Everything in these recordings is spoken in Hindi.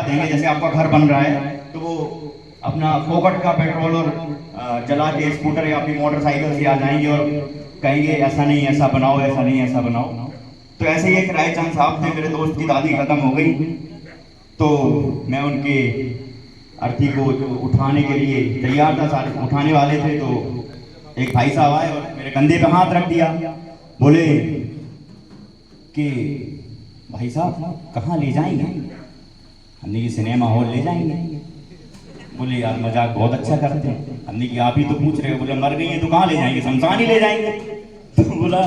देंगे। जैसे आपका घर बन रहा है तो वो अपना फोकट का पेट्रोल और चला के स्कूटर या अपनी मोटरसाइकिल से आ जाएंगे और कहेंगे ऐसा नहीं ऐसा बनाओ, ऐसा नहीं ऐसा बनाओ। तो ऐसे ही एक रायचंद साहब थे, मेरे दोस्त की दादी खत्म हो गई तो मैं उनके अर्थी को उठाने के लिए तैयार था, सारे उठाने वाले थे। तो एक भाई साहब आए और मेरे कंधे पे हाथ रख दिया, बोले कि भाई साहब कहाँ ले जाएंगे? हमने कि सिनेमा हॉल ले जाएंगे। बोले यार मजाक बहुत अच्छा करते हैं। हमने कि आप ही तो पूछ रहे हो। बोले मर गई है तो कहाँ ले जाएंगे, शमशान ही ले जाएंगे। तो बोला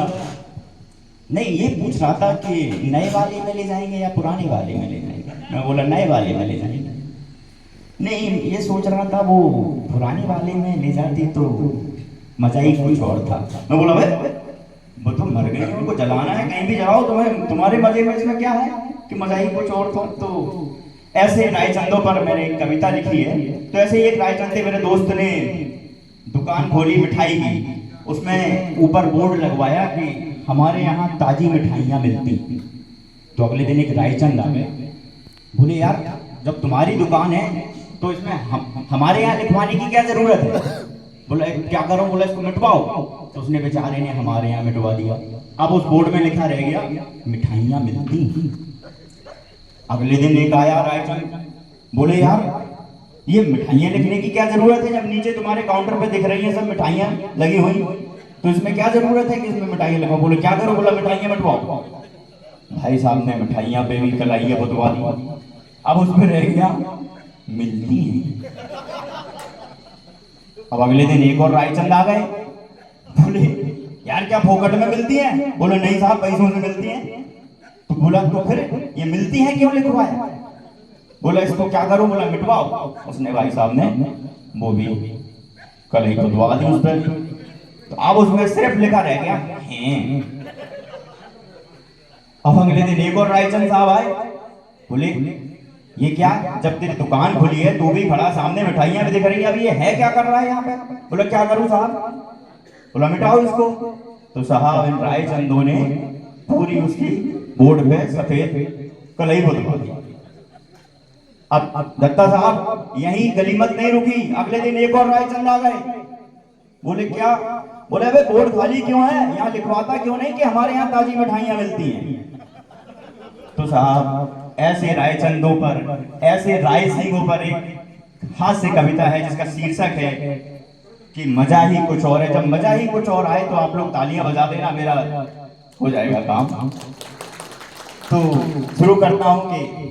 नहीं, ये पूछ रहा था कि नए वाले में ले जाएंगे या पुराने वाले में ले जाएंगे। मैं बोला नए वाले में ले जाएंगे। नहीं, ये सोच रहा था वो पुराने वाले में ले जाती तो मजा ही कुछ और था। मैं बोला भाई वो तो मर गई, उनको जलाना है, कहीं भी जलाओ, तुम्हारे मजे में इसमें क्या है कि मजा ही कुछ और था। तो ऐसे रायचंदों पर मैंने एक कविता लिखी है। तो ऐसे ही एक रायचंद थे, मेरे दोस्त ने दुकान खोली मिठाई की, उसमें ऊपर बोर्ड लगवाया कि हमारे यहाँ ताजी मिठाइयाँ मिलती। तो अगले दिन एक रायचंद आ गए, बोले यार जब तुम्हारी दुकान है तो इसमें हमारे यहाँ लिखवाने की क्या जरूरत है? बोला क्या करो? बोला इसको मिटवाओ। तो उसने बेचारे ने हमारे यहाँ मिटवा दिया। अब उस बोर्ड में लिखा रह गया मिठाइयाँ मिलती। अगले दिन एक आया रायचंद, बोले यार ये मिठाइयाँ लिखने की क्या जरूरत है जब नीचे तुम्हारे काउंटर पे दिख रही हैं सब मिठाइयाँ लगी हुई, तो इसमें क्या जरूरत है कि इसमें मिठाइयाँ लिखो? बोले क्या करो? बोला मिठाइयाँ मिटवाओ। भाई साहब ने मिठाइयाँ पे भी कलाइयाँ बतवा दी। अब उसमें रह गया मिलती है। अब अगले दिन एक और रायचंद आ गए, बोले यार क्या फोकट में मिलती है? बोले नहीं साहब पैसों से मिलती है। तो बोला तो फिर ये मिलती है क्यों लिखवाया? बोला इसको क्या करूं? बोला मिटवाओ। उसने भाई साहब ने वो भी कल ही खुदवा दी उस पर। तो अब उसमें सिर्फ लिखा रह गया हैं। अब अगले दिन एक और रायचंद साहब आए, बोले ये क्या, जब तेरी दुकान खुली है तू भी खड़ा, सामने मिठाइयां भी दिख रही है, अब ये है क्या कर रहा है यहाँ पे? बोला क्या करूं साहब? बोला मिटाओ इसको। तो साहब इन रायचंदों ने पूरी उसकी बोर्ड पे सफेद कलई बुलवा दी। अब दत्ता साहब यही गलीमत नहीं रुकी, अगले दिन एक और रायचंद आ गए, बोले क्या? बोले अबे बोर्ड खाली क्यों है, यहाँ लिखवाता क्यों नहीं कि हमारे यहाँ ताजी मिठाइयां मिलती हैं? तो साहब ऐसे रायचंदों पर, ऐसे राय सिंहों पर एक हास्य कविता है जिसका शीर्षक है कि मजा ही कुछ और है। जब मजा ही कुछ और आए तो आप लोग तालियां बजा देना, मेरा हो जाएगा काम। तो शुरू करता हूं कि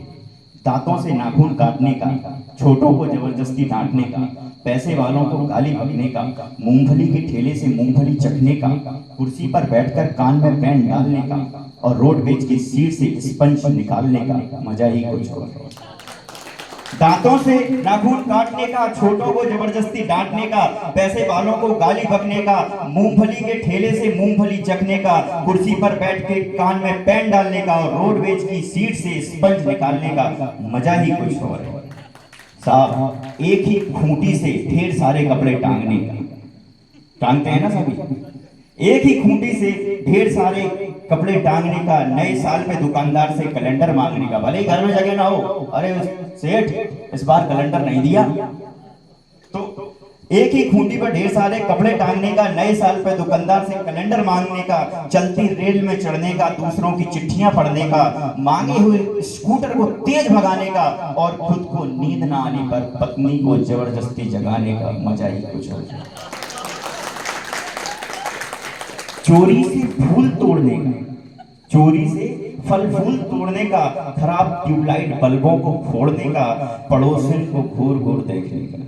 दांतों से नाखून काटने का, छोटों को जबरदस्ती डांटने का, पैसे वालों को गाली बकने का, मूंगफली के ठेले से मूंगफली चखने का, कुर्सी पर बैठकर कान में पेन डालने का और रोडवेज की सीट से स्पंज निकालने का मजा ही कुछ और। दांतों से नाखून काटने का, छोटों को जबरदस्ती डांटने का, पैसे वालों को गाली बकने का, मूंगफली के ठेले से मूंगफली चखने का, कुर्सी पर बैठ के कान में पेन डालने का और रोडवेज की सीट से स्पंज निकालने का मजा ही कुछ और है। साहब एक ही खूंटी से ढेर सारे कपड़े टांगने का, टांगते हैं ना सभी, एक ही खूंटी से ढेर सारे कपड़े टांगने का, नए साल पे दुकानदार से कैलेंडर मांगने का, भले घर में जगह ना हो, अरे सेठ इस बार कैलेंडर नहीं दिया। तो एक ही खूंटी पर ढेर सारे कपड़े टांगने का, नए साल पे दुकानदार से कैलेंडर मांगने का, चलती रेल में चढ़ने का, दूसरों की चिट्ठियां पढ़ने का, मांगे हुए स्कूटर को तेज भगाने का और खुद को नींद ना आने पर पत्नी को जबरदस्ती जगाने का मजा ही कुछ और। चोरी से फूल तोड़ने का, चोरी से फल फूल तोड़ने का, खराब ट्यूबलाइट बल्बों को फोड़ने का, पड़ोसन को घूर घूर देखने का।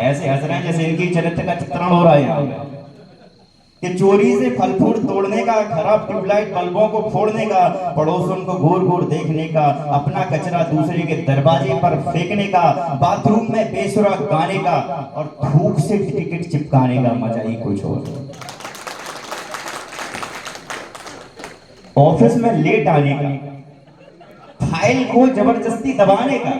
ऐसे हंस रहे हैं जैसे इनकी चरित्र का चित्रण हो रहा है यहाँ कि चोरी से फल फूल तोड़ने का, खराब ट्यूबलाइट बल्बों को फोड़ने का, पड़ोसन को घूर घूर देखने का, अपना कचरा दूसरे के दरवाजे पर फेंकने का, बाथरूम में बेसुरा गाने का और थूक से टिकट चिपकाने का मजा ही कुछ और। ऑफिस में लेट आने का, फाइल को जबरदस्ती दबाने का,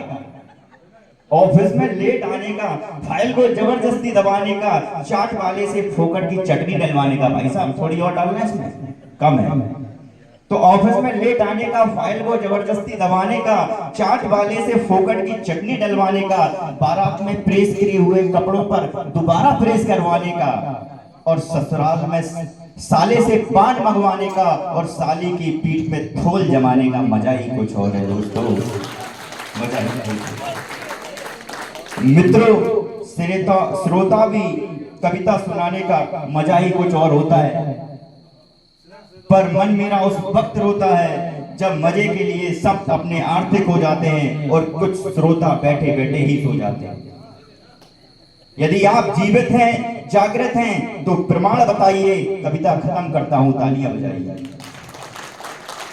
ऑफिस में लेट आने का, फाइल को जबरदस्ती दबाने का, चाट वाले से फोकट की चटनी डलवाने का। भाई साहब थोड़ी और डालना इसमें, कम है। तो ऑफिस में लेट आने का, फाइल को जबरदस्ती दबाने का, चाट वाले से फोकट की चटनी डलवाने का, बारात में प्रेस किए हुए कपड़ों पर दोबारा प्रेस करवाने का, और ससुराल में साले से पान मंगवाने का और साली की पीठ पे थोल जमाने का मजा ही कुछ और है दोस्तों, मजा ही। मित्रों, श्रोता भी कविता सुनाने का मजा ही कुछ और होता है, पर मन मेरा उस वक्त रोता है जब मजे के लिए सब अपने आर्थिक हो जाते हैं और कुछ श्रोता बैठे बैठे ही सो जाते हैं। यदि आप जीवित हैं, जागृत हैं, तो प्रमाण बताइए। कविता खत्म करता हूं, तालियां बजाइए।